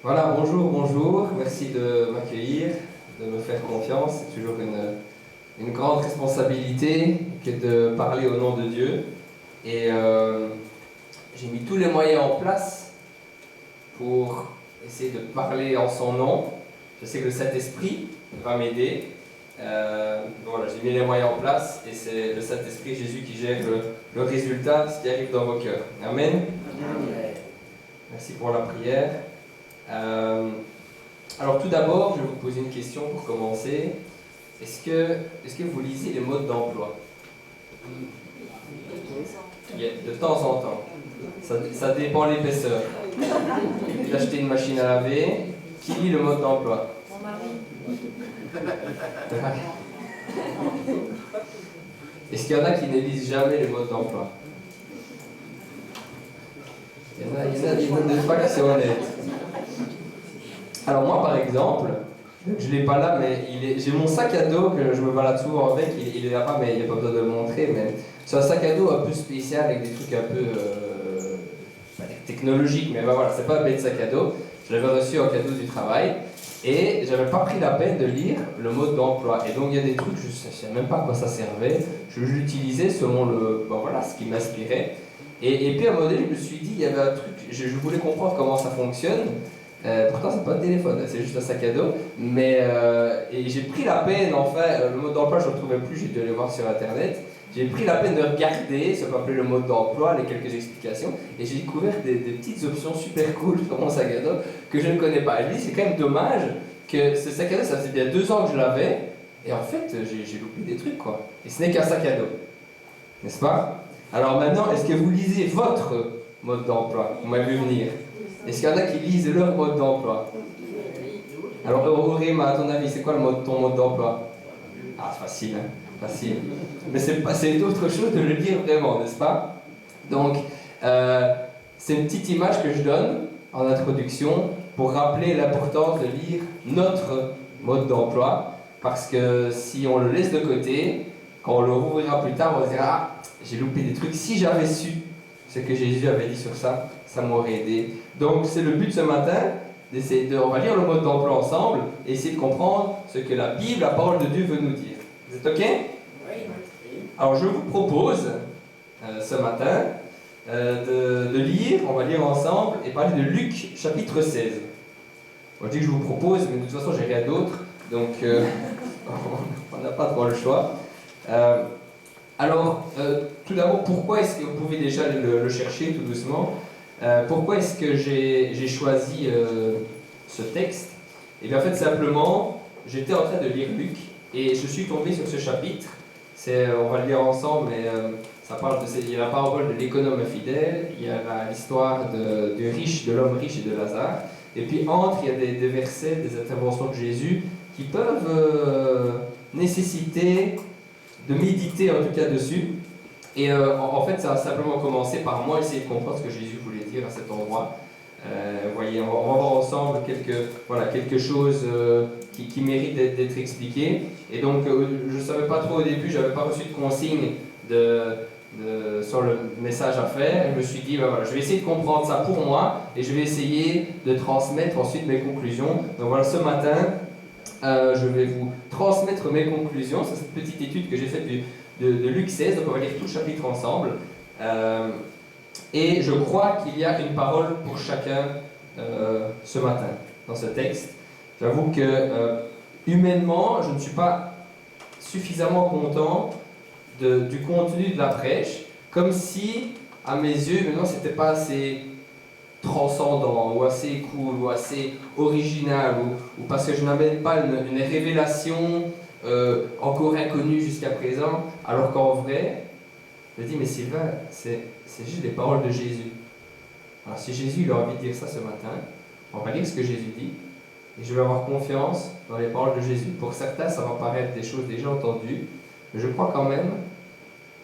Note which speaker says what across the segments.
Speaker 1: Voilà, bonjour, bonjour. Merci de m'accueillir, de me faire confiance. C'est toujours une grande responsabilité que de parler au nom de Dieu. Et j'ai mis tous les moyens en place pour essayer de parler en son nom. Je sais que le Saint-Esprit va m'aider. Voilà, j'ai mis les moyens en place et c'est le Saint-Esprit, Jésus, qui gère le résultat, ce qui arrive dans vos cœurs. Amen. Amen. Merci pour la prière. Alors tout d'abord, je vais vous poser une question pour commencer. Est-ce que vous lisez les modes d'emploi? De temps en temps. Ça dépend de l'épaisseur. D'acheter une machine à laver. Qui lit le mode d'emploi?
Speaker 2: Mon mari.
Speaker 1: Est-ce qu'il y en a qui ne lisent jamais les modes d'emploi? Il y en a deux, trois qui sont honnêtes. Alors moi par exemple, je ne l'ai pas là, mais j'ai mon sac à dos que je me balade souvent avec, il est là-bas, mais il n'y a pas besoin de le montrer. Mais c'est un sac à dos un peu spécial avec des trucs un peu pas dire technologiques, mais ben voilà, c'est pas un bête sac à dos. Je l'avais reçu en cadeau du travail et j'avais pas pris la peine de lire le mode d'emploi. Et donc il y a des trucs, je ne savais même pas à quoi ça servait, je l'utilisais selon ce qui m'inspirait. Et puis à un moment donné, je me suis dit, il y avait un truc, je voulais comprendre comment ça fonctionne. Pourtant, c'est pas un téléphone, c'est juste un sac à dos. Et j'ai pris la peine, le mode d'emploi, je ne le trouvais plus, j'ai dû aller voir sur internet. J'ai pris la peine de regarder ce qu'on appelait le mode d'emploi, les quelques explications, et j'ai découvert des petites options super cool sur mon sac à dos que je ne connais pas. Et je me dis, c'est quand même dommage que ce sac à dos, ça faisait bien 2 ans que je l'avais, et en fait, j'ai loupé des trucs, quoi. Et ce n'est qu'un sac à dos, n'est-ce pas? Alors maintenant, est-ce que vous lisez votre mode d'emploi? Vous m'avez vu venir. Est-ce qu'il y en a qui lisent leur mode d'emploi? Alors, Auréma, à ton avis, c'est quoi ton mode d'emploi? Ah, c'est facile, hein? Facile. Mais c'est autre chose de le lire vraiment, n'est-ce pas? Donc, c'est une petite image que je donne en introduction pour rappeler l'importance de lire notre mode d'emploi, parce que si on le laisse de côté, quand on le rouvrira plus tard, on se dira « Ah, j'ai loupé des trucs, si j'avais su ce que Jésus avait dit sur ça, ça m'aurait aidé. » Donc c'est le but ce matin, on va lire le mode d'emploi ensemble et essayer de comprendre ce que la Bible, la parole de Dieu veut nous dire. Vous êtes OK? Oui. Alors je vous propose ce matin de lire, on va lire ensemble et parler de Luc chapitre 16. On dit que je vous propose, mais de toute façon j'ai rien d'autre, donc on n'a pas trop le choix. Alors, tout d'abord, pourquoi est-ce que vous pouvez déjà aller le chercher tout doucement? Pourquoi est-ce que j'ai choisi ce texte? Et bien en fait simplement, j'étais en train de lire Luc et je suis tombé sur ce chapitre. On va le lire ensemble, mais ça parle il y a la parabole de l'économe infidèle, il y a l'histoire de l'homme riche et de Lazare, et puis entre, il y a des versets, des interventions de Jésus qui peuvent nécessiter de méditer en tout cas dessus. Et en fait, ça a simplement commencé par moi essayer de comprendre ce que Jésus voulait dire à cet endroit. Vous voyez, on va voir ensemble quelque chose qui mérite d'être expliqué. Et donc, je ne savais pas trop au début, je n'avais pas reçu de consigne sur le message à faire. Et je me suis dit, voilà, je vais essayer de comprendre ça pour moi et je vais essayer de transmettre ensuite mes conclusions. Donc voilà, ce matin, je vais vous transmettre mes conclusions sur cette petite étude que j'ai faite de Luc 16, donc on va lire tout le chapitre ensemble. Et je crois qu'il y a une parole pour chacun ce matin, dans ce texte. J'avoue que humainement, je ne suis pas suffisamment content du contenu de la prêche, comme si, à mes yeux, maintenant, c'était pas assez transcendant, ou assez cool, ou assez original, ou parce que je n'amène pas une révélation encore inconnue jusqu'à présent, alors qu'en vrai, je me dis, mais Sylvain, c'est juste les paroles de Jésus. Alors si Jésus il a envie de dire ça ce matin, on va lire ce que Jésus dit, et je vais avoir confiance dans les paroles de Jésus. Pour certains, ça va paraître des choses déjà entendues, mais je crois quand même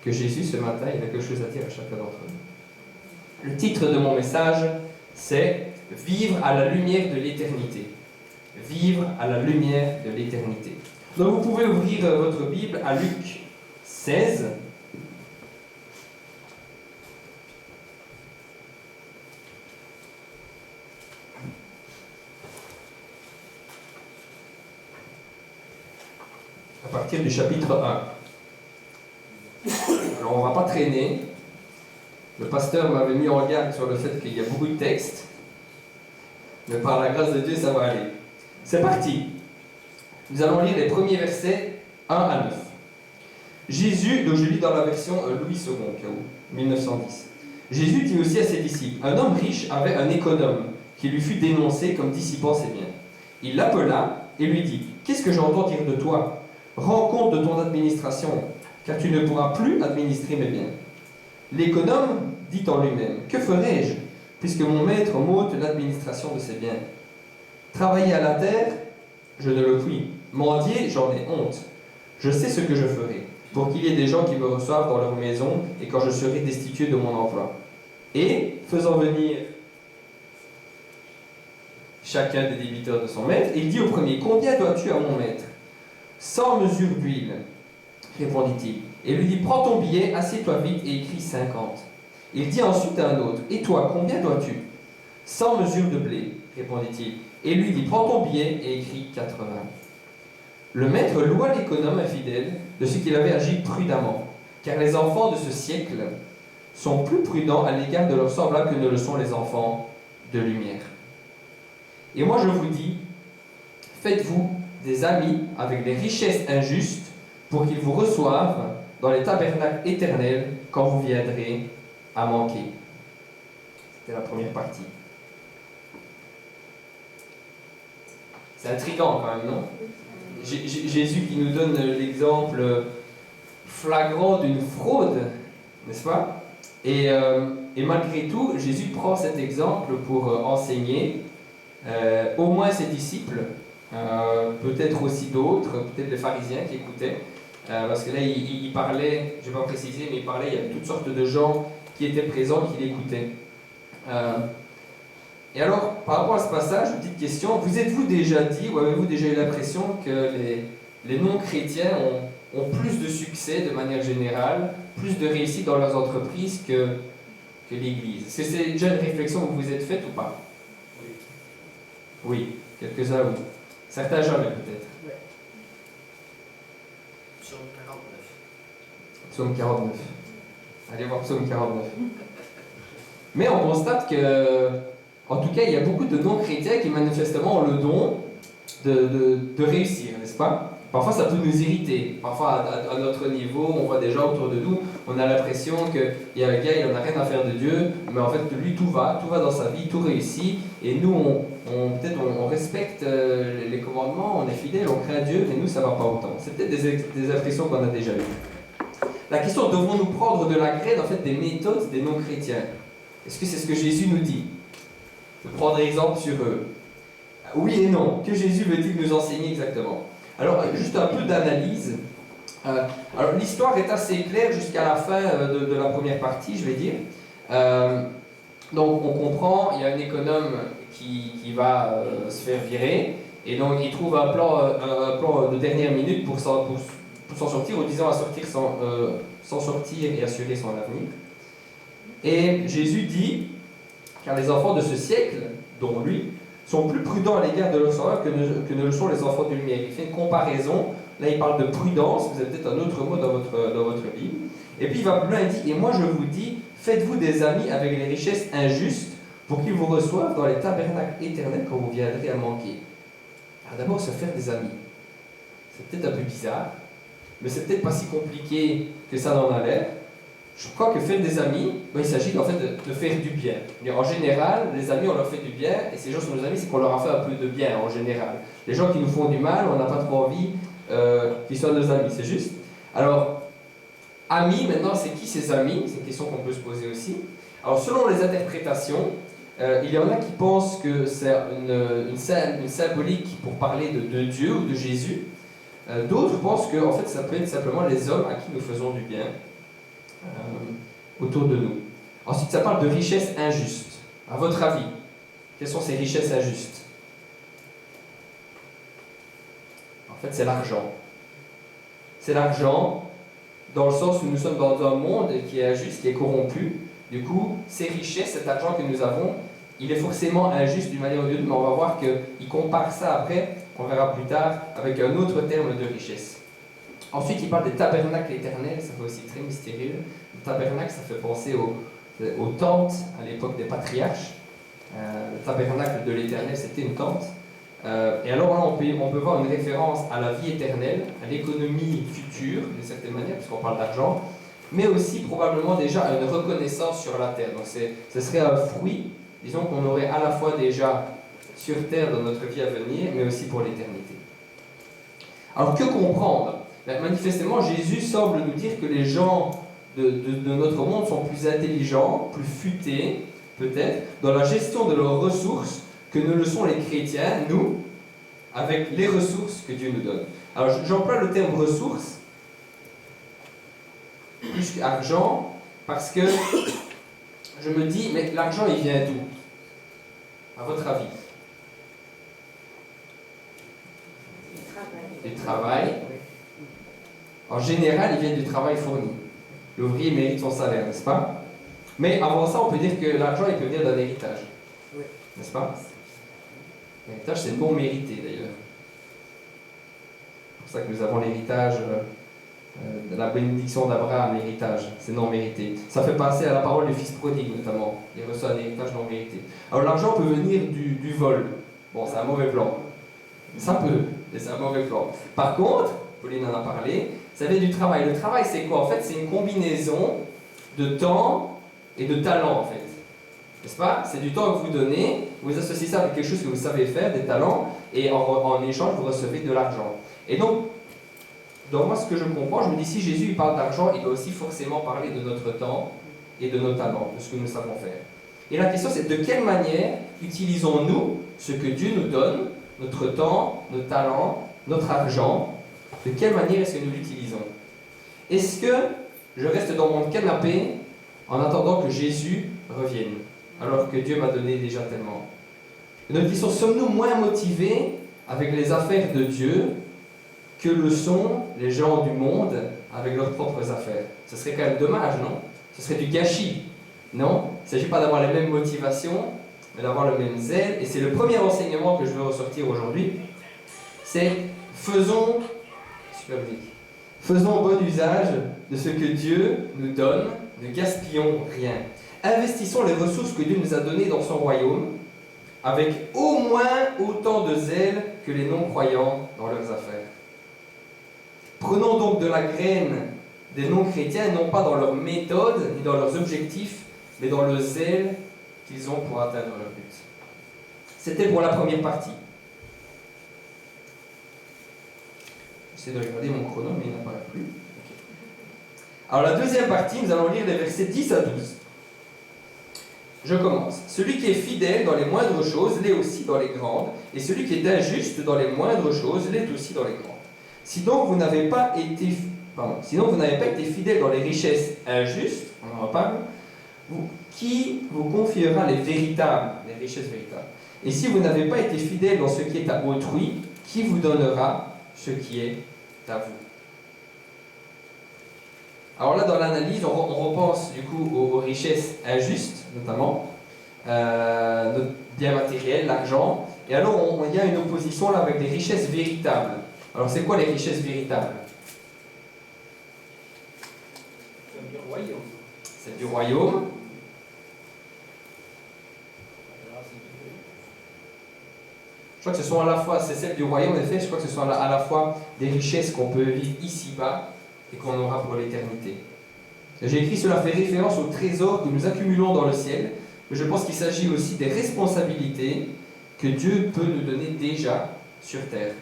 Speaker 1: que Jésus, ce matin, il a quelque chose à dire à chacun d'entre nous. Le titre de mon message, c'est « Vivre à la lumière de l'éternité ». Vivre à la lumière de l'éternité. Donc vous pouvez ouvrir votre Bible à Luc 16. partir du chapitre 1. Alors on ne va pas traîner. Le pasteur m'avait mis en garde sur le fait qu'il y a beaucoup de textes. Mais par la grâce de Dieu, ça va aller. C'est parti. Nous allons lire les premiers versets 1 à 9. Jésus, donc je lis dans la version Louis II, 1910. Jésus dit aussi à ses disciples, un homme riche avait un économe qui lui fut dénoncé comme dissipant ses biens. Il l'appela et lui dit, qu'est-ce que j'entends dire de toi? Rends compte de ton administration, car tu ne pourras plus administrer mes biens. L'économe dit en lui-même, que ferai-je, puisque mon maître m'ôte l'administration de ses biens? Travailler à la terre, je ne le puis. Mendier, j'en ai honte. Je sais ce que je ferai, pour qu'il y ait des gens qui me reçoivent dans leur maison, et quand je serai destitué de mon emploi. Et, faisant venir chacun des débiteurs de son maître, il dit au premier, combien dois-tu à mon maître? 100 mesures d'huile, répondit-il. Et lui dit, prends ton billet, assieds-toi vite et écris 50. Il dit ensuite à un autre, et toi, combien dois-tu? 100 mesures de blé, répondit-il. Et lui dit, prends ton billet et écris 80. Le maître loua l'économe infidèle de ce qu'il avait agi prudemment, car les enfants de ce siècle sont plus prudents à l'égard de leurs semblables que ne le sont les enfants de lumière. Et moi je vous dis, faites-vous des amis avec des richesses injustes pour qu'ils vous reçoivent dans les tabernacles éternels quand vous viendrez à manquer. C'était la première partie. C'est intriguant quand même, non? Jésus qui nous donne l'exemple flagrant d'une fraude, n'est-ce pas? Et malgré tout, Jésus prend cet exemple pour enseigner au moins ses disciples, peut-être aussi d'autres, peut-être les pharisiens qui écoutaient, parce que là il parlait, je ne vais pas préciser, mais il parlait, il y avait toutes sortes de gens qui étaient présents, qui l'écoutaient. Et alors, par rapport à ce passage, une petite question, vous êtes-vous déjà dit, ou avez-vous déjà eu l'impression que les non-chrétiens ont plus de succès de manière générale, plus de réussite dans leurs entreprises que l'Église? Est-ce que c'est déjà une réflexion que vous vous êtes faite ou pas? Oui, quelques-uns oui. Certains jamais peut-être.
Speaker 2: Ouais. Psaume 49.
Speaker 1: Psaume 49. Allez voir Psaume 49. Mais on constate que, en tout cas, il y a beaucoup de non-chrétiens qui manifestement ont le don de réussir, n'est-ce pas? Parfois ça peut nous irriter, parfois à notre niveau, on voit des gens autour de nous, on a l'impression qu'il y a un gars, il n'en a rien à faire de Dieu, mais en fait lui tout va dans sa vie, tout réussit, et nous peut-être on respecte les commandements, on est fidèle, on craint Dieu, mais nous ça ne va pas autant. C'est peut-être des impressions qu'on a déjà eues. La question, devons-nous prendre de la graine en fait des méthodes des non-chrétiens? Est-ce que c'est ce que Jésus nous dit? De prendre exemple sur eux? Oui et non. Que Jésus veut-il nous enseigner exactement? Alors, juste un peu d'analyse. Alors, l'histoire est assez claire jusqu'à la fin de la première partie, je vais dire. Donc, on comprend, il y a un économe qui va se faire virer, et donc il trouve un plan de dernière minute pour s'en sortir, ou disons à sortir sans sortir et assurer son avenir. Et Jésus dit, car les enfants de ce siècle, dont lui, sont plus prudents à l'égard de leurs semblables que ne le sont les enfants de lumière. Il fait une comparaison, là il parle de prudence, vous avez peut-être un autre mot dans votre Bible. Et puis il va plus loin, il dit, et moi je vous dis, faites-vous des amis avec les richesses injustes pour qu'ils vous reçoivent dans les tabernacles éternels quand vous viendrez à manquer. Alors d'abord, se faire des amis. C'est peut-être un peu bizarre, mais c'est peut-être pas si compliqué que ça n'en a l'air. Je crois que faire des amis, il s'agit en fait de faire du bien. En général, les amis, on leur fait du bien, et ces gens sont nos amis, c'est qu'on leur a fait un peu de bien en général. Les gens qui nous font du mal, on n'a pas trop envie qu'ils soient nos amis, c'est juste. Alors, amis, maintenant, c'est qui ces amis? C'est une question qu'on peut se poser aussi. Alors, selon les interprétations, il y en a qui pensent que c'est une symbolique pour parler de Dieu ou de Jésus. D'autres pensent que en fait, ça peut être simplement les hommes à qui nous faisons du bien. Autour de nous. Ensuite, ça parle de richesses injustes. À votre avis, quelles sont ces richesses injustes? En fait, c'est l'argent. C'est l'argent dans le sens où nous sommes dans un monde qui est injuste, qui est corrompu. Du coup, ces richesses, cet argent que nous avons, il est forcément injuste d'une manière ou d'une autre, mais on va voir qu'il compare ça après, on verra plus tard, avec un autre terme de richesse. Ensuite, il parle des tabernacles éternels, ça fait aussi très mystérieux. Le tabernacle, ça fait penser aux tentes à l'époque des patriarches. Le tabernacle de l'éternel, c'était une tente. Et alors là, on peut voir une référence à la vie éternelle, à l'économie future, d'une certaine manière, puisqu'on parle d'argent, mais aussi probablement déjà à une reconnaissance sur la terre. Donc ce serait un fruit, disons, qu'on aurait à la fois déjà sur terre dans notre vie à venir, mais aussi pour l'éternité. Alors que comprendre? Manifestement, Jésus semble nous dire que les gens de notre monde sont plus intelligents, plus futés, peut-être, dans la gestion de leurs ressources que ne le sont les chrétiens, nous, avec les ressources que Dieu nous donne. Alors j'emploie le terme ressources plus qu'argent, parce que je me dis, mais l'argent il vient d'où? À votre avis? Du travail. En général, il vient du travail fourni. L'ouvrier mérite son salaire, n'est-ce pas? Mais avant ça, on peut dire que l'argent il peut venir d'un héritage. N'est-ce pas? L'héritage, c'est non mérité d'ailleurs. C'est pour ça que nous avons l'héritage de la bénédiction d'Abraham, l'héritage, c'est non mérité. Ça fait penser à la parole du fils prodigue notamment. Il reçoit un héritage non mérité. Alors l'argent peut venir du vol. Bon, c'est un mauvais plan. Ça peut, mais c'est un mauvais plan. Par contre, Pauline en a parlé, ça vient du travail. Le travail, c'est quoi? En fait, c'est une combinaison de temps et de talent, en fait. N'est-ce pas? C'est du temps que vous donnez, vous associez ça avec quelque chose que vous savez faire, des talents, et en échange, vous recevez de l'argent. Et donc, dans moi, ce que je comprends, je me dis, si Jésus il parle d'argent, il doit aussi forcément parler de notre temps et de nos talents, de ce que nous savons faire. Et la question, c'est de quelle manière utilisons-nous ce que Dieu nous donne, notre temps, nos talents, notre argent, de quelle manière est-ce que nous l'utilisons? Est-ce que je reste dans mon canapé en attendant que Jésus revienne, alors que Dieu m'a donné déjà tellement? Et notre question, sommes-nous moins motivés avec les affaires de Dieu que le sont les gens du monde avec leurs propres affaires? Ce serait quand même dommage, non? Ce serait du gâchis, non? Il ne s'agit pas d'avoir les mêmes motivations, mais d'avoir le même zèle. Et c'est le premier enseignement que je veux ressortir aujourd'hui, c'est faisons bon usage de ce que Dieu nous donne, ne gaspillons rien. Investissons les ressources que Dieu nous a données dans son royaume, avec au moins autant de zèle que les non-croyants dans leurs affaires. Prenons donc de la graine des non-chrétiens, non pas dans leur méthode, ni dans leurs objectifs, mais dans le zèle qu'ils ont pour atteindre leur but. C'était pour la première partie. J'essaie de regarder mon chrono, mais il n'apparaît plus. Okay. Alors la deuxième partie, nous allons lire les versets 10 à 12. Je commence. Celui qui est fidèle dans les moindres choses l'est aussi dans les grandes, et celui qui est injuste dans les moindres choses l'est aussi dans les grandes. Sinon, vous n'avez pas été fidèle dans les richesses injustes, on en parle, qui vous confiera les richesses véritables? Et si vous n'avez pas été fidèle dans ce qui est à autrui, qui vous donnera ce qui est à vous? Alors là, dans l'analyse, on repense du coup aux richesses injustes, notamment, notre bien matériel, l'argent, et alors il y a une opposition là avec des richesses véritables. Alors c'est quoi les richesses véritables?
Speaker 2: Celle du royaume.
Speaker 1: Celle du royaume. Je crois que ce sont à la fois, c'est celle du royaume, en effet, je crois que ce sont à la fois des richesses qu'on peut vivre ici-bas et qu'on aura pour l'éternité. J'ai écrit, cela fait référence aux trésors que nous accumulons dans le ciel, mais je pense qu'il s'agit aussi des responsabilités que Dieu peut nous donner déjà sur terre.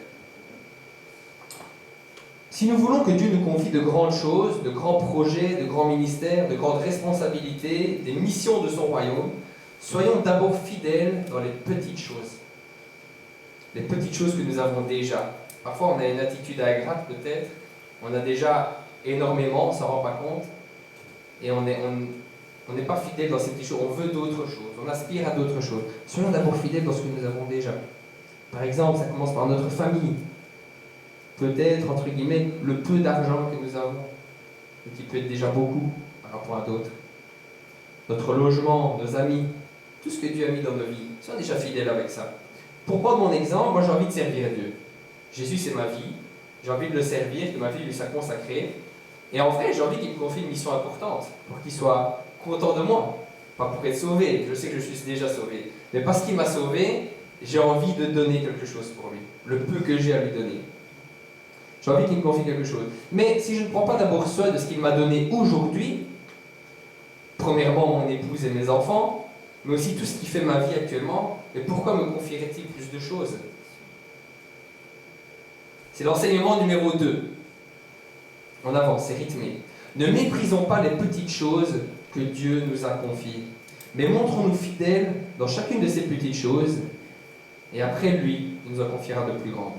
Speaker 1: Si nous voulons que Dieu nous confie de grandes choses, de grands projets, de grands ministères, de grandes responsabilités, des missions de son royaume, soyons d'abord fidèles dans les petites choses. Les petites choses que nous avons déjà. Parfois, on a une attitude ingrate peut-être, on a déjà énormément, on ne s'en rend pas compte, et on n'est pas fidèle dans ces petites choses, on veut d'autres choses, on aspire à d'autres choses. Soyons d'abord fidèles dans ce que nous avons déjà. Par exemple, ça commence par notre famille. Peut-être, entre guillemets, le peu d'argent que nous avons, et qui peut être déjà beaucoup par rapport à d'autres. Notre logement, nos amis, tout ce que Dieu a mis dans nos vies, soyons déjà fidèles avec ça. Pour prendre mon exemple, moi j'ai envie de servir Dieu. Jésus c'est ma vie, j'ai envie de le servir, que ma vie lui soit consacrée. Et en vrai, j'ai envie qu'il me confie une mission importante, pour qu'il soit content de moi. Pas pour être sauvé, je sais que je suis déjà sauvé. Mais parce qu'il m'a sauvé, j'ai envie de donner quelque chose pour lui. Le peu que j'ai à lui donner. J'ai envie qu'il me confie quelque chose. Mais si je ne prends pas d'abord soin de ce qu'il m'a donné aujourd'hui, premièrement mon épouse et mes enfants, mais aussi tout ce qui fait ma vie actuellement, et pourquoi me confierait-il plus de choses? C'est l'enseignement numéro 2. On avance, c'est rythmé. Ne méprisons pas les petites choses que Dieu nous a confiées, mais montrons-nous fidèles dans chacune de ces petites choses, et après lui, il nous en confiera de plus grandes.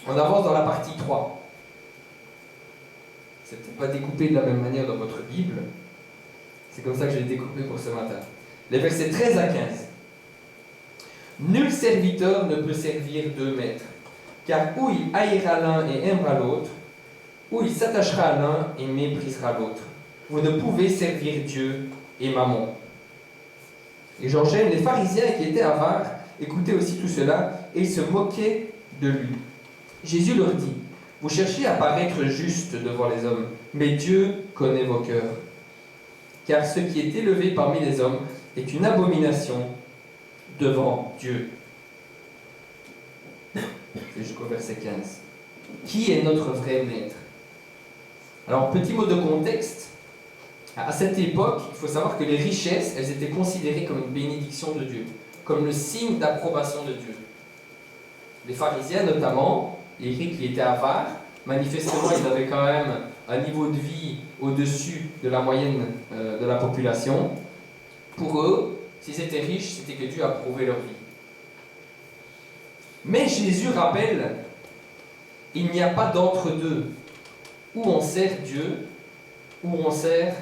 Speaker 1: On avance dans la partie 3. C'est peut-être pas découpé de la même manière dans votre Bible. C'est comme ça que je l'ai découpé pour ce matin. Les versets 13 à 15. Nul serviteur ne peut servir 2 maîtres, car ou il haïra l'un et aimera l'autre, ou il s'attachera à l'un et méprisera l'autre. Vous ne pouvez servir Dieu et Mammon. Et j'enchaîne, les pharisiens qui étaient avares écoutaient aussi tout cela, et ils se moquaient de lui. Jésus leur dit, vous cherchez à paraître juste devant les hommes, mais Dieu connaît vos cœurs. Car ce qui est élevé parmi les hommes est une abomination devant Dieu. C'est jusqu'au verset 15. Qui est notre vrai maître? Alors, petit mot de contexte. À cette époque, il faut savoir que les richesses, elles étaient considérées comme une bénédiction de Dieu, comme le signe d'approbation de Dieu. Les pharisiens, notamment, et qui étaient avares, manifestement, ils avaient quand même un niveau de vie au-dessus de la moyenne de la population. Pour eux, s'ils étaient riches, c'était que Dieu approuvait leur vie. Mais Jésus rappelle, il n'y a pas d'entre-deux. Où on sert Dieu, où on sert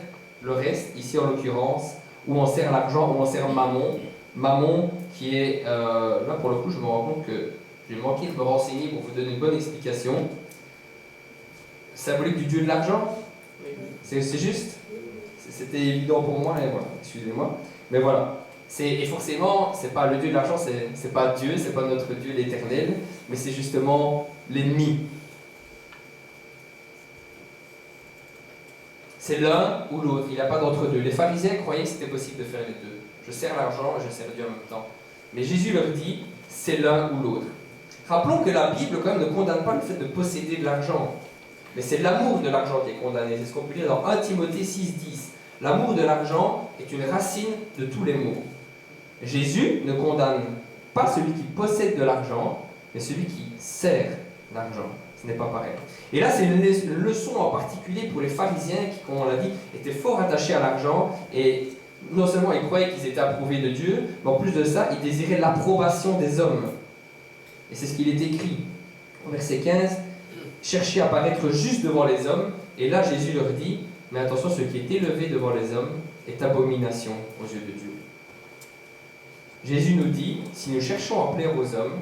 Speaker 1: le reste, ici en l'occurrence, où on sert l'argent, où on sert Mammon. Mammon qui est, là pour le coup je me rends compte que j'ai manqué de me renseigner pour vous donner une bonne explication. Symbolique du dieu de l'argent? C'est juste? C'était évident pour moi, et voilà, excusez-moi. Mais voilà. Et forcément, c'est pas le dieu de l'argent, c'est pas Dieu, c'est pas notre Dieu l'éternel, mais c'est justement l'ennemi. C'est l'un ou l'autre, il n'y a pas d'entre-deux. Les pharisiens croyaient que c'était possible de faire les deux. Je sers l'argent et je sers Dieu en même temps. Mais Jésus leur dit, c'est l'un ou l'autre. Rappelons que la Bible quand même ne condamne pas le fait de posséder de l'argent. Mais c'est l'amour de l'argent qui est condamné. C'est ce qu'on peut lire dans 1 Timothée 6,10. L'amour de l'argent est une racine de tous les maux. Jésus ne condamne pas celui qui possède de l'argent, mais celui qui sert l'argent. Ce n'est pas pareil. Et là, c'est une leçon en particulier pour les pharisiens qui, comme on l'a dit, étaient fort attachés à l'argent. Et non seulement ils croyaient qu'ils étaient approuvés de Dieu, mais en plus de ça, ils désiraient l'approbation des hommes. Et c'est ce qu'il est écrit. Au verset 15, « Cherchez à paraître juste devant les hommes. » Et là, Jésus leur dit, « Mais attention, ce qui est élevé devant les hommes est abomination aux yeux de Dieu. » Jésus nous dit, si nous cherchons à plaire aux hommes,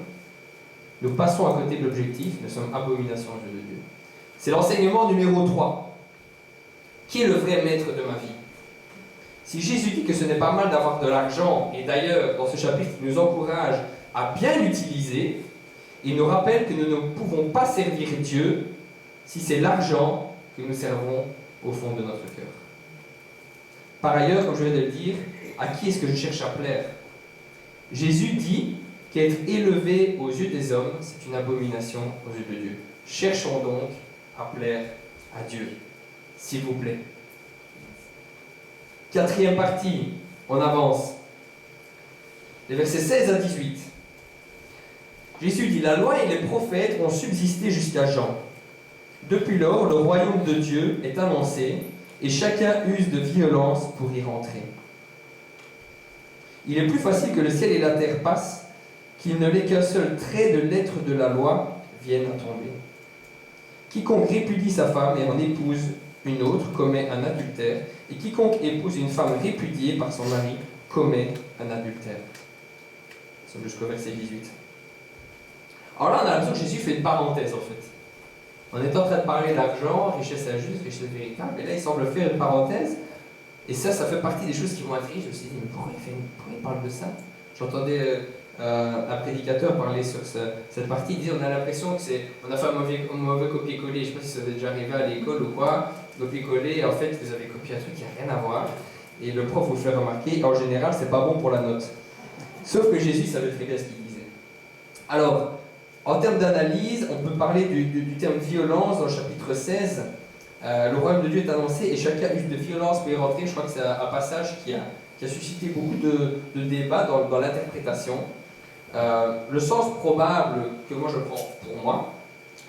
Speaker 1: nous passons à côté de l'objectif, nous sommes abomination aux yeux de Dieu. C'est l'enseignement numéro 3. Qui est le vrai maître de ma vie? Si Jésus dit que ce n'est pas mal d'avoir de l'argent, et d'ailleurs, dans ce chapitre, il nous encourage à bien l'utiliser, il nous rappelle que nous ne pouvons pas servir Dieu si c'est l'argent que nous servons au fond de notre cœur. Par ailleurs, comme je viens de le dire, à qui est-ce que je cherche à plaire? Jésus dit qu'être élevé aux yeux des hommes, c'est une abomination aux yeux de Dieu. Cherchons donc à plaire à Dieu, s'il vous plaît. 4e partie, on avance. Les versets 16 à 18. Jésus dit, la loi et les prophètes ont subsisté jusqu'à Jean. Depuis lors, le royaume de Dieu est annoncé et chacun use de violence pour y rentrer. Il est plus facile que le ciel et la terre passent qu'il ne l'est qu'un seul trait de lettre de la loi vienne à tomber. Quiconque répudie sa femme et en épouse une autre commet un adultère, et quiconque épouse une femme répudiée par son mari commet un adultère. Nous sommes jusqu'au verset 18. Alors là, on a l'impression que Jésus fait une parenthèse en fait. On est en train de parler d'argent, richesse injuste, richesse véritable, et là il semble faire une parenthèse, et ça fait partie des choses qui m'ont attiré. Je me suis dit, mais pourquoi il parle de ça? J'entendais un prédicateur parlait sur cette partie, il disait on a l'impression on a fait un mauvais copier-coller, je ne sais pas si ça vous est déjà arrivé à l'école ou quoi, copier-coller, en fait vous avez copié un truc qui n'a rien à voir, et le prof vous fait remarquer, en général c'est pas bon pour la note. Sauf que Jésus savait très bien ce qu'il disait. Alors, en termes d'analyse, on peut parler du terme violence dans le chapitre 16. Le royaume de Dieu est annoncé et chacun use de violence pour y rentrer. Je crois que c'est un passage qui a suscité beaucoup de débats dans l'interprétation. Le sens probable que moi je prends pour moi,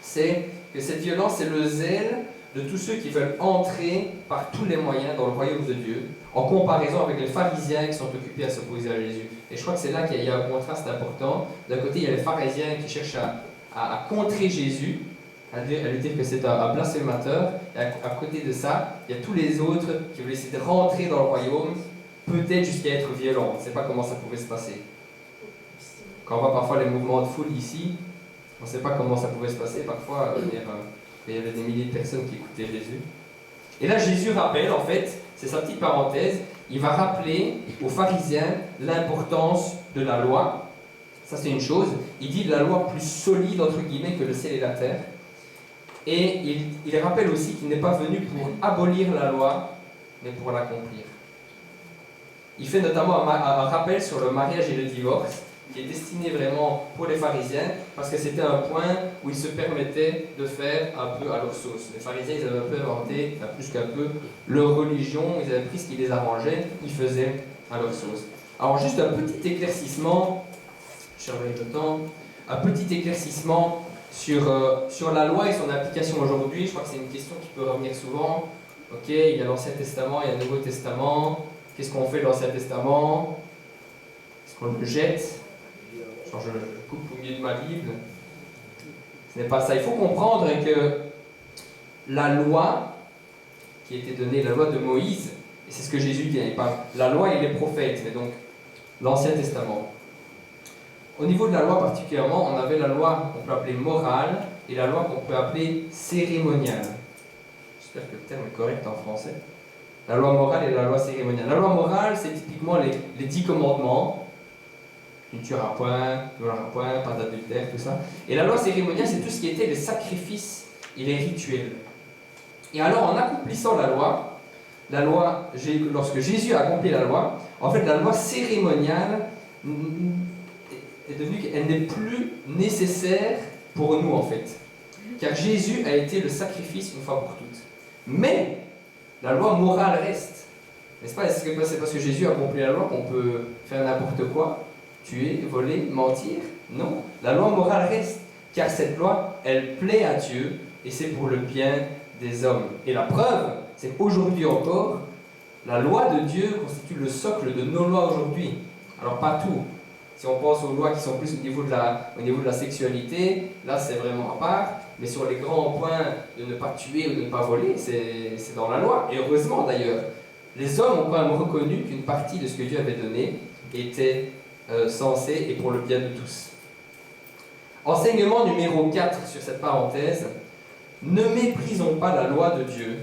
Speaker 1: c'est que cette violence, c'est le zèle de tous ceux qui veulent entrer par tous les moyens dans le royaume de Dieu, en comparaison avec les pharisiens qui sont occupés à s'opposer à Jésus. Et je crois que c'est là qu'il y a un contraste important. D'un côté, il y a les pharisiens qui cherchent à contrer Jésus, à lui dire que c'est un blasphémateur, et à côté de ça, il y a tous les autres qui veulent essayer de rentrer dans le royaume, peut-être jusqu'à être violents. On ne sait pas comment ça pouvait se passer. Quand on voit parfois les mouvements de foule ici, on ne sait pas comment ça pouvait se passer. Parfois, il y avait des milliers de personnes qui écoutaient Jésus. Et là, Jésus rappelle, en fait, c'est sa petite parenthèse, il va rappeler aux pharisiens l'importance de la loi. Ça, c'est une chose. Il dit la loi plus solide, entre guillemets, que le ciel et la terre. Et il rappelle aussi qu'il n'est pas venu pour abolir la loi, mais pour l'accomplir. Il fait notamment un rappel sur le mariage et le divorce, qui est destiné vraiment pour les pharisiens, parce que c'était un point où ils se permettaient de faire un peu à leur sauce. Les pharisiens, ils avaient un peu inventé, enfin plus qu'un peu, leur religion, ils avaient pris ce qui les arrangeait, ils faisaient à leur sauce. Alors juste un petit éclaircissement, je surveille le temps, un petit éclaircissement sur la loi et son application aujourd'hui. Je crois que c'est une question qui peut revenir souvent. Ok, il y a l'Ancien Testament, il y a le Nouveau Testament. Qu'est-ce qu'on fait de l'Ancien Testament? Est-ce qu'on le jette? Genre je coupe au milieu de ma Bible? Ce n'est pas ça. Il faut comprendre que la loi qui a été donnée, la loi de Moïse, et c'est ce que Jésus dit, il parle, la loi et les prophètes, mais donc l'Ancien Testament. Au niveau de la loi particulièrement, on avait la loi qu'on peut appeler morale et la loi qu'on peut appeler cérémoniale. J'espère que le terme est correct en français. La loi morale et la loi cérémoniale. La loi morale, c'est typiquement les 10 commandements. Tu ne tueras point, tu ne voleras point, pas d'adultère, tout ça. Et la loi cérémoniale, c'est tout ce qui était les sacrifices et les rituels. Et alors, en accomplissant la loi, lorsque Jésus a accompli la loi, en fait, la loi cérémoniale est devenue qu'elle n'est plus nécessaire pour nous, en fait. Car Jésus a été le sacrifice une fois pour toutes. Mais la loi morale reste. N'est-ce pas? Est-ce que c'est parce que Jésus a accompli la loi qu'on peut faire n'importe quoi? Tuer, voler, mentir? Non. La loi morale reste. Car cette loi, elle plaît à Dieu et c'est pour le bien des hommes. Et la preuve, c'est qu'aujourd'hui encore, la loi de Dieu constitue le socle de nos lois aujourd'hui. Alors pas tout. Si on pense aux lois qui sont plus au niveau de la sexualité, là c'est vraiment à part. Mais sur les grands points de ne pas tuer ou de ne pas voler, c'est dans la loi. Et heureusement d'ailleurs, les hommes ont quand même reconnu qu'une partie de ce que Dieu avait donné était censée et pour le bien de tous. Enseignement numéro 4 sur cette parenthèse. Ne méprisons pas la loi de Dieu,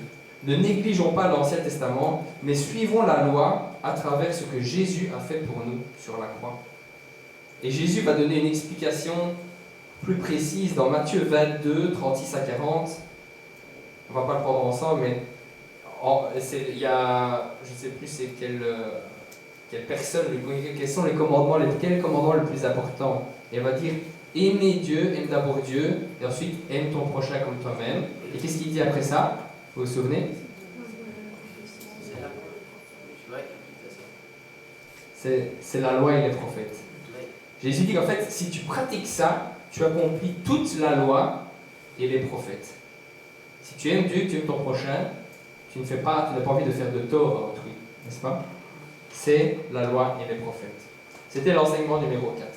Speaker 1: ne négligeons pas l'Ancien Testament, mais suivons la loi à travers ce que Jésus a fait pour nous sur la croix. Et Jésus va donner une explication plus précise dans Matthieu 22, 36 à 40. On ne va pas le prendre ensemble, mais il y a, je ne sais plus c'est quelle personne, quels sont les commandements, quel est le commandement le plus important. Et elle va dire, aimer Dieu, aime d'abord Dieu, et ensuite aime ton prochain comme toi-même. Et qu'est-ce qu'il dit après ça? Vous vous souvenez? C'est la loi et les prophètes. Jésus dit qu'en fait, si tu pratiques ça, tu accomplis toute la loi et les prophètes. Si tu aimes Dieu, tu aimes ton prochain, tu n'as pas envie de faire de tort à autrui, n'est-ce pas? C'est la loi et les prophètes. C'était l'enseignement numéro 4.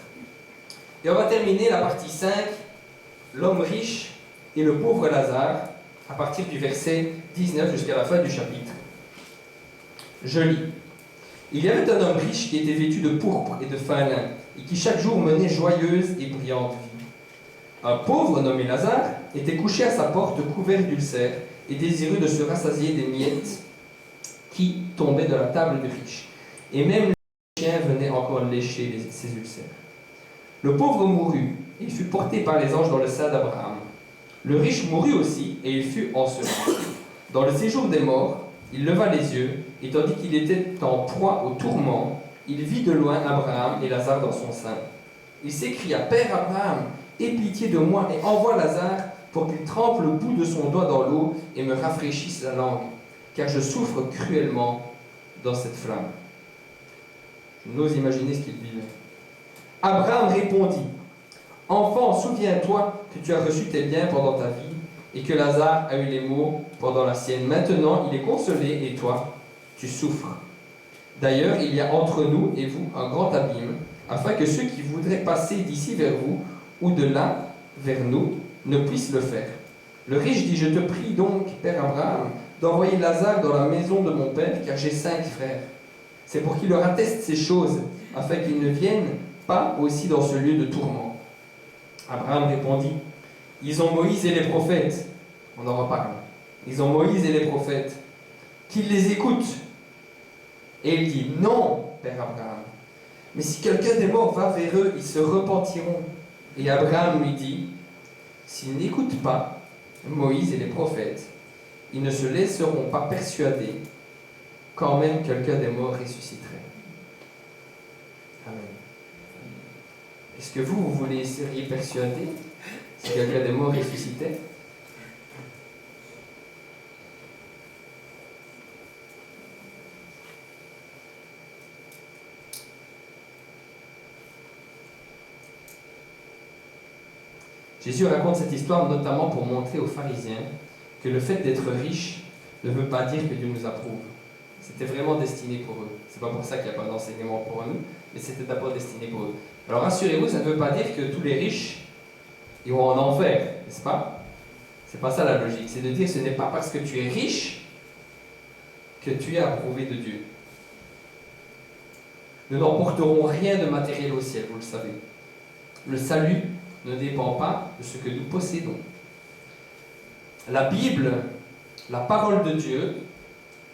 Speaker 1: Et on va terminer la partie 5, l'homme riche et le pauvre Lazare, à partir du verset 19 jusqu'à la fin du chapitre. Je lis. Il y avait un homme riche qui était vêtu de pourpre et de fin lin, et qui chaque jour menait joyeuse et brillante vie. Un pauvre nommé Lazare était couché à sa porte couvert d'ulcères et désireux de se rassasier des miettes qui tombaient de la table du riche. Et même les chiens venaient encore lécher ses ulcères. Le pauvre mourut, et il fut porté par les anges dans le sein d'Abraham. Le riche mourut aussi, et il fut enseveli. Dans le séjour des morts, il leva les yeux, et tandis qu'il était en proie au tourment, il vit de loin Abraham et Lazare dans son sein. Il s'écria, « Père Abraham, aie pitié de moi et envoie Lazare pour qu'il trempe le bout de son doigt dans l'eau et me rafraîchisse la langue, car je souffre cruellement dans cette flamme. » Je n'ose imaginer ce qu'il vivait. Abraham répondit, « Enfant, souviens-toi que tu as reçu tes biens pendant ta vie et que Lazare a eu les maux pendant la sienne. Maintenant, il est consolé et toi, tu souffres. D'ailleurs, il y a entre nous et vous un grand abîme, afin que ceux qui voudraient passer d'ici vers vous ou de là vers nous ne puissent le faire. Le riche dit, je te prie donc, Père Abraham, d'envoyer Lazare dans la maison de mon père, car j'ai 5 frères. C'est pour qu'il leur atteste ces choses, afin qu'ils ne viennent pas aussi dans ce lieu de tourment. Abraham répondit, ils ont Moïse et les prophètes. On en reparle. Ils ont Moïse et les prophètes. Qu'ils les écoutent. Et il dit, non, Père Abraham. Mais si quelqu'un des morts va vers eux, ils se repentiront. Et Abraham lui dit, s'ils n'écoutent pas Moïse et les prophètes, ils ne se laisseront pas persuader quand même quelqu'un des morts ressusciterait. Amen. Est-ce que vous seriez persuadé si quelqu'un des morts ressuscitait? Jésus raconte cette histoire notamment pour montrer aux pharisiens que le fait d'être riche ne veut pas dire que Dieu nous approuve. C'était vraiment destiné pour eux. C'est pas pour ça qu'il n'y a pas d'enseignement pour nous, mais c'était d'abord destiné pour eux. Alors rassurez-vous, ça ne veut pas dire que tous les riches iront en enfer, n'est-ce pas? C'est pas ça la logique. C'est de dire que ce n'est pas parce que tu es riche que tu es approuvé de Dieu. Nous n'emporterons rien de matériel au ciel, vous le savez. Le salut ne dépend pas de ce que nous possédons. La Bible, la parole de Dieu,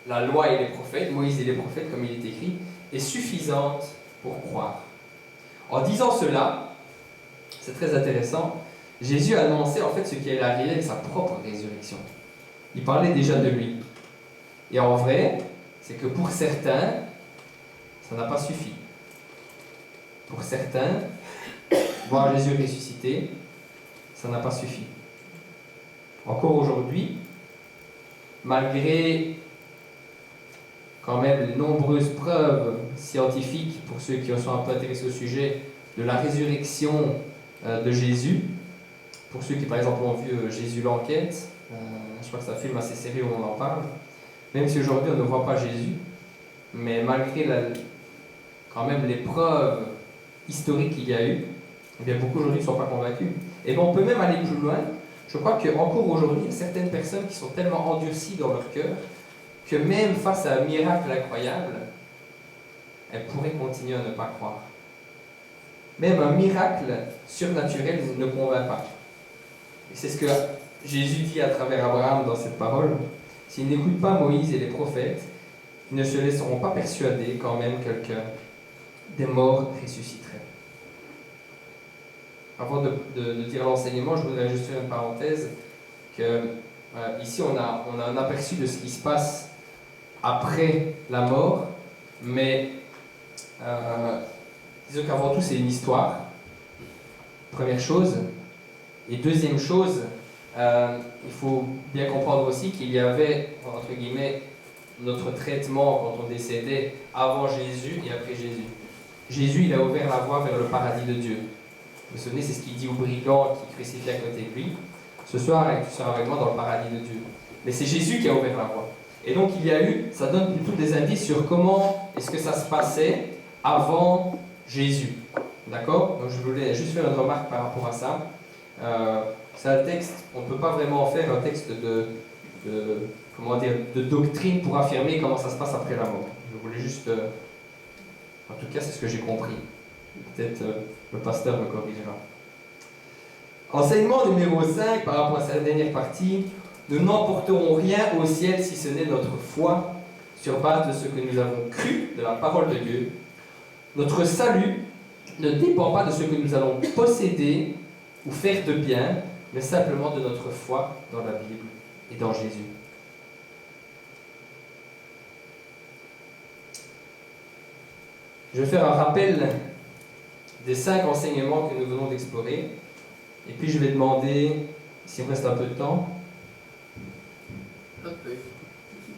Speaker 1: la loi et les prophètes, Moïse et les prophètes comme il est écrit, est suffisante pour croire. En disant cela, c'est très intéressant, Jésus a annoncé en fait ce qui allait arriver avec sa propre résurrection. Il parlait déjà de lui. Et en vrai, c'est que pour certains, ça n'a pas suffi. Pour certains, voir Jésus ressuscité, ça n'a pas suffi. Encore aujourd'hui, malgré quand même les nombreuses preuves scientifiques, pour ceux qui sont un peu intéressés au sujet, de la résurrection de Jésus, pour ceux qui par exemple ont vu Jésus l'enquête, je crois que c'est un film assez sérieux où on en parle, même si aujourd'hui on ne voit pas Jésus, mais malgré quand même les preuves historiques qu'il y a eu, eh bien beaucoup aujourd'hui ne sont pas convaincus. Et bien on peut même aller plus loin. Je crois qu'encore aujourd'hui, il y a certaines personnes qui sont tellement endurcies dans leur cœur que même face à un miracle incroyable, elles pourraient continuer à ne pas croire. Même un miracle surnaturel ne convainc pas. Et c'est ce que Jésus dit à travers Abraham dans cette parole. S'ils n'écoutent pas Moïse et les prophètes, ils ne se laisseront pas persuader quand même quelqu'un des morts ressusciterait. Avant de dire l'enseignement, je voudrais juste faire une parenthèse que ici on a un aperçu de ce qui se passe après la mort, mais disons qu'avant tout c'est une histoire, première chose, et deuxième chose, il faut bien comprendre aussi qu'il y avait, entre guillemets, notre traitement quand on décédait avant Jésus et après Jésus. Jésus, il a ouvert la voie vers le paradis de Dieu. Vous vous souvenez, c'est ce qu'il dit au brigand qui crucifie à côté de lui. Ce soir, tu seras avec moi dans le paradis de Dieu. Mais c'est Jésus qui a ouvert la voie. Et donc il y a eu, ça donne plutôt des indices sur comment est-ce que ça se passait avant Jésus. D'accord? Donc je voulais juste faire une remarque par rapport à ça. C'est un texte, on ne peut pas vraiment en faire un texte de doctrine pour affirmer comment ça se passe après la mort. Je voulais juste... en tout cas, c'est ce que j'ai compris. Peut-être le pasteur me corrigera. Enseignement numéro 5, par rapport à cette dernière partie. Nous n'emporterons rien au ciel si ce n'est notre foi, sur base de ce que nous avons cru de la parole de Dieu. Notre salut ne dépend pas de ce que nous allons posséder ou faire de bien, mais simplement de notre foi dans la Bible et dans Jésus. Je vais faire un rappel des 5 enseignements que nous venons d'explorer, et puis je vais demander, s'il me reste un peu de temps,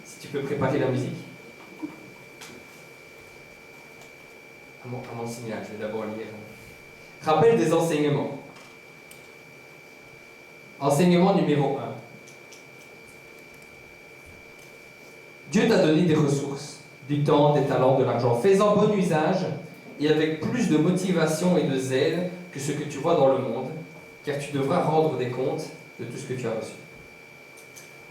Speaker 1: si tu peux préparer la musique. À mon signal, je vais d'abord lire. Rappel des enseignements. Enseignement numéro 1. Dieu t'a donné des ressources, du temps, des talents, de l'argent. Fais-en bon usage et avec plus de motivation et de zèle que ce que tu vois dans le monde, car tu devras rendre des comptes de tout ce que tu as reçu.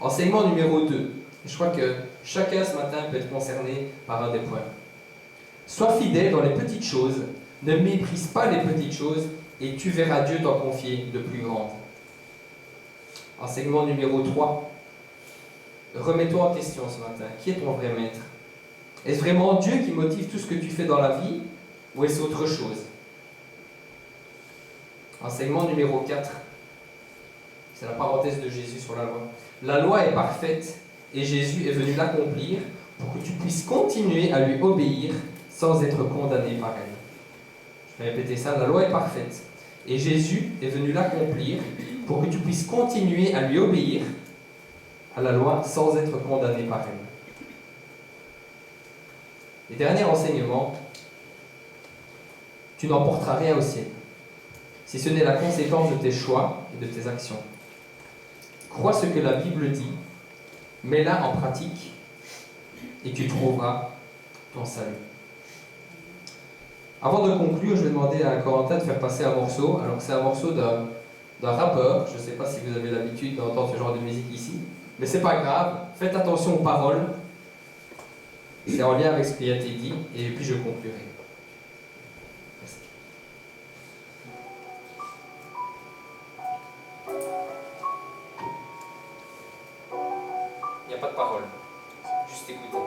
Speaker 1: Enseignement numéro 2. Je crois que chacun ce matin peut être concerné par un des points. Sois fidèle dans les petites choses, ne méprise pas les petites choses et tu verras Dieu t'en confier de plus grandes. Enseignement numéro 3. Remets-toi en question ce matin. Qui est ton vrai maître? Est-ce vraiment Dieu qui motive tout ce que tu fais dans la vie ou est-ce autre chose? Enseignement numéro 4. C'est la parenthèse de Jésus sur la loi. La loi est parfaite et Jésus est venu l'accomplir pour que tu puisses continuer à lui obéir sans être condamné par elle. Je vais répéter ça. La loi est parfaite et Jésus est venu l'accomplir pour que tu puisses continuer à lui obéir à la loi sans être condamné par elle. Et dernier enseignement, tu n'emporteras rien au ciel, si ce n'est la conséquence de tes choix et de tes actions. Crois ce que la Bible dit, mets-la en pratique, et tu trouveras ton salut. Avant de conclure, je vais demander à Corentin de faire passer un morceau. Alors c'est un morceau d'un rappeur. Je ne sais pas si vous avez l'habitude d'entendre ce genre de musique ici, mais c'est pas grave. Faites attention aux paroles. C'est en lien avec ce qui a été dit, et puis je conclurai. Merci. Il n'y a pas de parole. Juste écouter.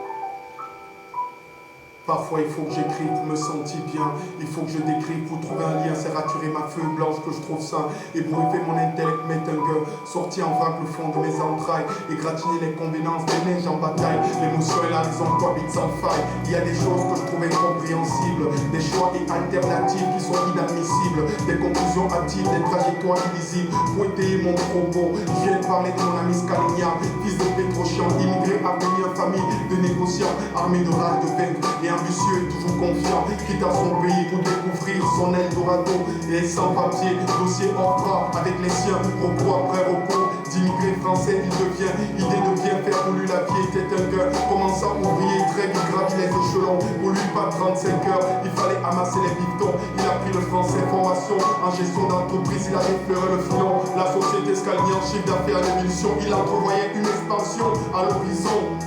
Speaker 3: Parfois il faut que j'écrive pour me sentir bien. Il faut que je décrive pour trouver un lien. C'est raturer ma feuille blanche que je trouve sain. Ébrouiller mon intellect, mettre un gueule. Sortir en vrac le fond de mes entrailles. Égratigner les convenances des neiges en bataille. L'émotion et la raison cohabitent sans faille. Il y a des choses que je trouve incompréhensibles. Des choix et alternatives qui sont inadmissibles. Des conclusions hâtives, des trajectoires illisibles. Pour étayer mon propos, je viens de parler de mon ami Scalignard. Fils de Pétrochian, immigré à venir famille de négociants. Armé de rage de vaincre et ambitieux et toujours confiant, quitte à son pays pour découvrir son Eldorado. Et sans papier, dossier hors bras avec les siens, repos après repos, d'immigrés français il devient, idée de bien faire pour lui la vie était un gain. Commençant ouvrier, très vite gravit les échelons, pour lui pas 35 heures, il fallait amasser les bifetons. Il a pris le français, formation en gestion d'entreprise, il a effleuré le filon. La société Scalignard, chiffre d'affaires d'émulsion, il entrevoyait une expansion à l'horizon.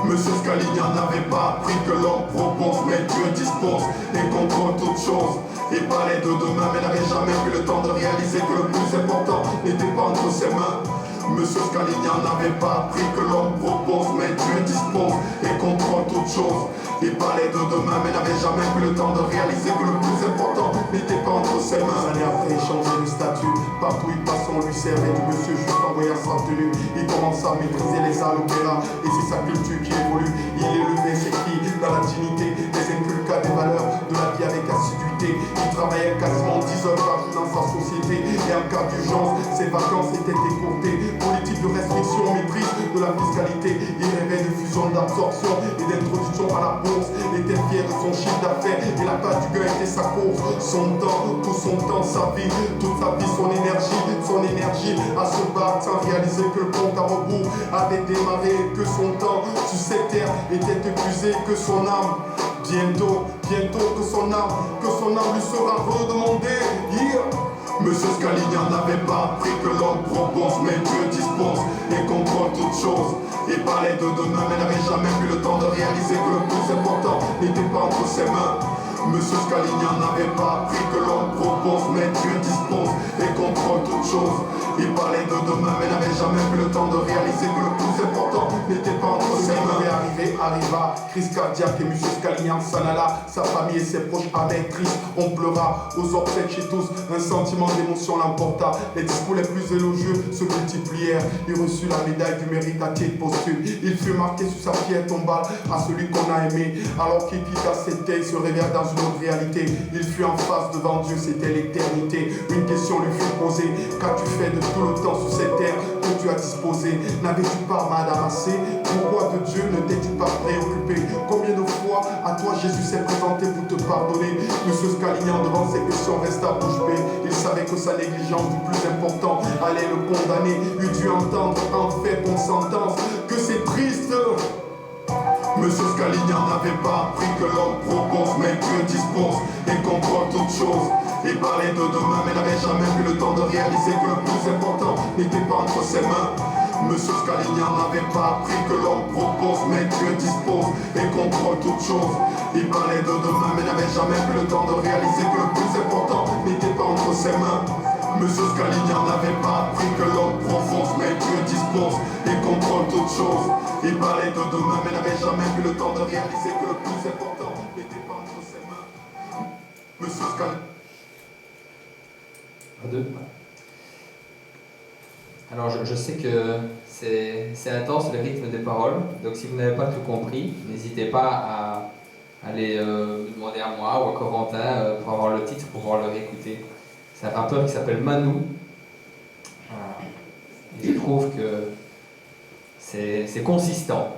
Speaker 3: Monsieur Scalignard n'avait pas appris que l'homme propose, mais Dieu dispose et contrôle toutes choses. Il parlait de demain, mais n'avait jamais pris le temps de réaliser que le plus important n'était pas entre ses mains. Monsieur Scalignard n'avait pas appris que l'homme propose, mais Dieu dispose et contrôle toutes choses. Il parlait de demain, mais n'avait jamais pris le temps de réaliser que le plus important n'était pas entre ses mains. Des années après, il changeait de statut. Partout il passe, on lui servait du monsieur juste en voyant sa tenue. Il commence à maîtriser les salles opéras, et c'est sa culture qui évolue. Il élevait ses filles dans la dignité, les inculqua des valeurs de la vie avec assiduité. Il travaillait quasiment 10 heures par jour dans sa société, et en cas d'urgence, ses vacances étaient écourtées. Politique de restriction, méprise de la fiscalité. Il rêvait de fusion, d'absorption et d'introduction à la bourse. Il était fier de son chiffre d'affaires et la taille du gain était sa course. Son temps, tout son temps, sa vie, toute sa vie, son énergie à se battre sans réaliser que le compte à rebours avait démarré, que son temps sur cette terre était épuisé, que son âme bientôt que son âme lui sera redemandée. Monsieur Scalignard n'avait pas appris que l'homme propose, mais Dieu dispose et contrôle toutes choses. Il parlait de demain, mais n'avait jamais eu le temps de réaliser que le plus important n'était pas entre ses mains. Monsieur Scalignard n'avait pas appris que l'homme propose, mais Dieu dispose et contrôle toutes choses. Il parlait de demain, mais n'avait jamais eu le temps de réaliser que le plus important n'était pas entre ses mains. Il est arrivé à arriva, crise cardiaque et M. Scalignan s'en alla. Sa famille et ses proches avaient tristes, on pleura. Aux obsèques chez tous, un sentiment d'émotion l'emporta. Les discours les plus élogieux se multiplièrent. Il reçut la médaille du mérite à titre posthume. Il fut marqué sur sa pierre tombale à celui qu'on a aimé. Alors qu'il quitta cette terre, il se réveilla dans une autre réalité. Il fut en face devant Dieu, c'était l'éternité. Une question lui fut posée: qu'as-tu fait de tout le temps sur cette terre que tu as disposé? N'avais-tu pas madame assez? Pourquoi de Dieu ne t'es-tu pas préoccupé? Combien de fois à toi Jésus s'est présenté pour te pardonner? Monsieur Scalignan devant ces questions resta bouche bée. Il savait que sa négligence du plus important allait le condamner. Eût dû entendre en fait pour sentence que c'est triste. Monsieur Scalignan n'avait pas appris que l'homme propose, mais Dieu dispose et contrôle toutes choses. Il parlait de demain, mais n'avait jamais eu le temps de réaliser que le plus important n'était pas entre ses mains. Monsieur Scalignan n'avait pas appris que l'homme propose, mais Dieu dispose et contrôle toutes choses. Il parlait de demain, mais n'avait jamais eu le temps de réaliser que le plus important n'était pas entre ses mains. Monsieur Scalignan n'avait pas appris que l'homme propose, mais Dieu dispose et contrôle toutes choses. Il parlait de demain, mais n'avait jamais eu le temps de réaliser que le plus important n'était pas entre ses mains. Monsieur Scalignan.
Speaker 1: Alors je sais que c'est intense le rythme des paroles, donc si vous n'avez pas tout compris, n'hésitez pas à aller me demander à moi ou à Corentin pour avoir le titre, pour pouvoir le réécouter. C'est un rappeur qui s'appelle Manu. Et je trouve que c'est consistant.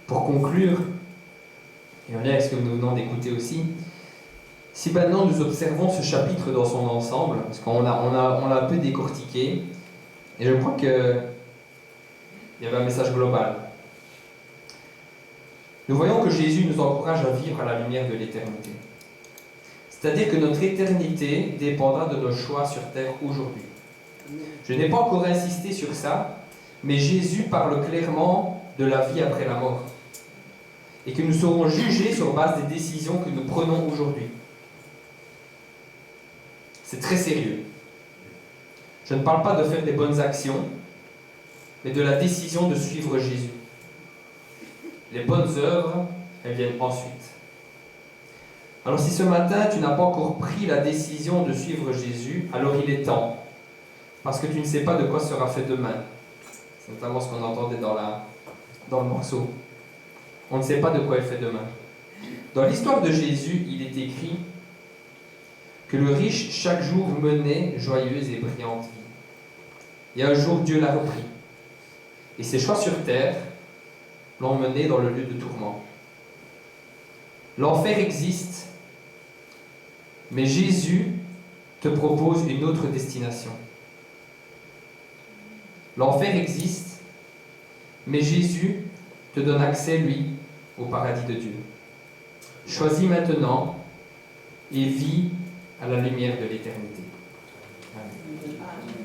Speaker 1: Pour conclure, et en lien avec ce que nous venons d'écouter aussi, si maintenant nous observons ce chapitre dans son ensemble, parce qu'on l'a un peu décortiqué, et je crois qu'il y avait un message global. Nous voyons que Jésus nous encourage à vivre à la lumière de l'éternité. C'est-à-dire que notre éternité dépendra de nos choix sur terre aujourd'hui. Je n'ai pas encore insisté sur ça, mais Jésus parle clairement de la vie après la mort. Et que nous serons jugés sur base des décisions que nous prenons aujourd'hui. C'est très sérieux. Je ne parle pas de faire des bonnes actions, mais de la décision de suivre Jésus. Les bonnes œuvres, elles viennent ensuite. Alors si ce matin, tu n'as pas encore pris la décision de suivre Jésus, alors il est temps. Parce que tu ne sais pas de quoi sera fait demain. C'est notamment ce qu'on entendait dans le morceau. On ne sait pas de quoi est fait demain. Dans l'histoire de Jésus, il est écrit que le riche, chaque jour, menait joyeuse et brillante vie. Et un jour, Dieu l'a repris. Et ses choix sur terre l'ont mené dans le lieu de tourment. L'enfer existe, mais Jésus te propose une autre destination. L'enfer existe, mais Jésus te donne accès, lui, au paradis de Dieu. Choisis maintenant et vis à la lumière de l'éternité. Amen.